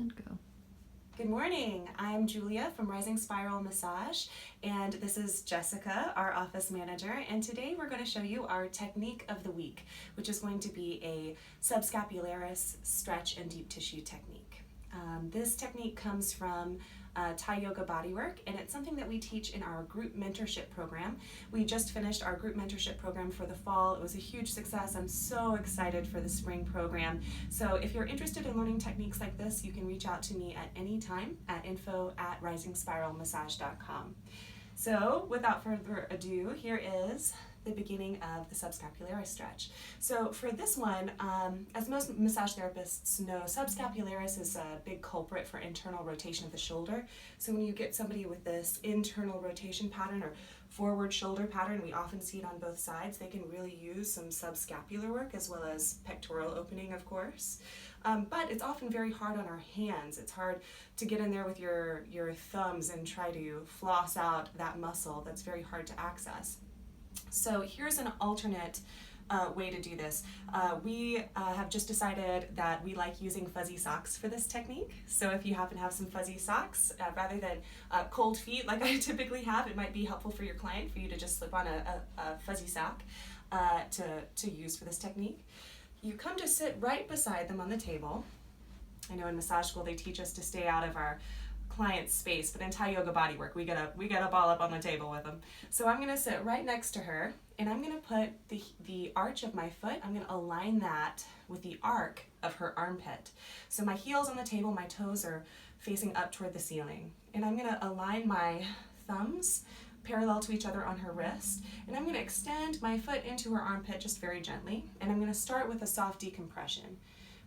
And go. Good morning. I'm Julia from Rising Spiral Massage, and this is Jessica, our office manager, and today we're going to show you our technique of the week, which is going to be a subscapularis stretch and deep tissue technique. This technique comes from Thai Yoga Bodywork, and it's something that we teach in our group mentorship program. We just finished our group mentorship program for the fall. It was a huge success. I'm so excited for the spring program. So if you're interested in learning techniques like this, you can reach out to me at any time at info@risingspiralmassage.com. So without further ado, here is the beginning of the subscapularis stretch. So for this one, as most massage therapists know, subscapularis is a big culprit for internal rotation of the shoulder. So when you get somebody with this internal rotation pattern or forward shoulder pattern, we often see it on both sides, they can really use some subscapular work as well as pectoral opening, of course. But it's often very hard on our hands. It's hard to get in there with your thumbs and try to floss out that muscle. That's very hard to access. So here's an alternate way to do this. We have just decided that we like using fuzzy socks for this technique. So if you happen to have some fuzzy socks, rather than cold feet like I typically have, it might be helpful for your client for you to just slip on a fuzzy sock to use for this technique. You come to sit right beside them on the table. I know in massage school they teach us to stay out of our client's space, but in Thai Yoga Bodywork we gotta ball up on the table with them. So I'm gonna sit right next to her, and I'm gonna put the arch of my foot, I'm gonna align that with the arc of her armpit. So my heel's on the table, my toes are facing up toward the ceiling, and I'm gonna align my thumbs parallel to each other on her wrist, and I'm going to extend my foot into her armpit just very gently, and I'm going to start with a soft decompression.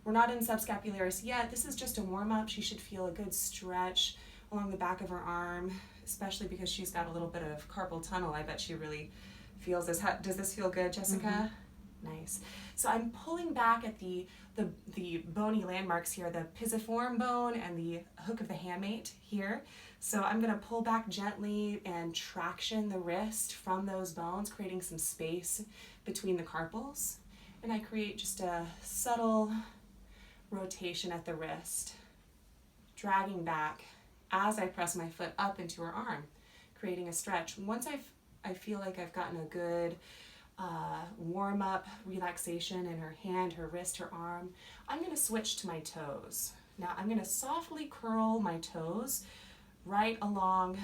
We're not in subscapularis yet. This is just a warm-up. She should feel a good stretch along the back of her arm, especially because she's got a little bit of carpal tunnel. I bet she really feels this. Does this feel good, Jessica? Mm-hmm. Nice. So I'm pulling back at the bony landmarks here, the pisiform bone and the hook of the hamate here. So I'm going to pull back gently and traction the wrist from those bones, creating some space between the carpals. And I create just a subtle rotation at the wrist, dragging back as I press my foot up into her arm, creating a stretch. Once I feel like I've gotten a good warm-up relaxation in her hand, her wrist, her arm, I'm going to switch to my toes. Now I'm going to softly curl my toes right along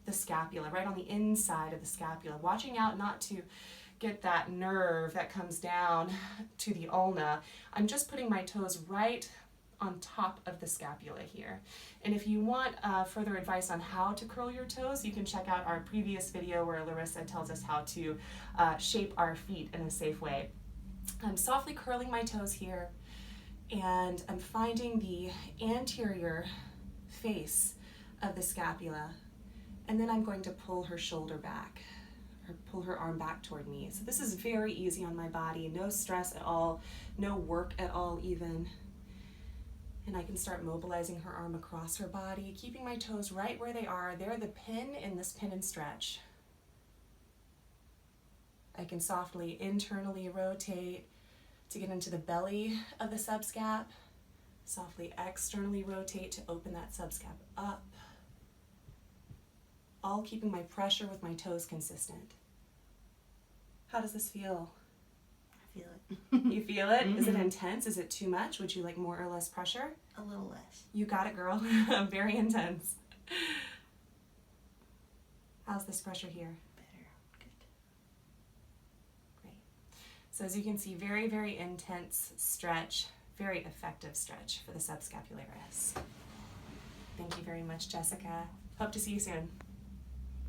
the scapula, right on the inside of the scapula, watching out not to get that nerve that comes down to the ulna. I'm just putting my toes right on top of the scapula here. And if you want further advice on how to curl your toes, you can check out our previous video where Larissa tells us how to shape our feet in a safe way. I'm softly curling my toes here, and I'm finding the anterior face of the scapula, and then I'm going to pull her shoulder back, or pull her arm back toward me. So this is very easy on my body, no stress at all, no work at all even. And I can start mobilizing her arm across her body, keeping my toes right where they are. They're the pin in this pin and stretch. I can softly internally rotate to get into the belly of the subscap, softly externally rotate to open that subscap up, all keeping my pressure with my toes consistent. How does this feel? I feel it. You feel it? Mm-hmm. Is it intense? Is it too much? Would you like more or less pressure? A little less. You got it, girl. Very intense. How's this pressure here? Better. Good. Great. So as you can see, very, very intense stretch, very effective stretch for the subscapularis. Thank you very much, Jessica. Hope to see you soon.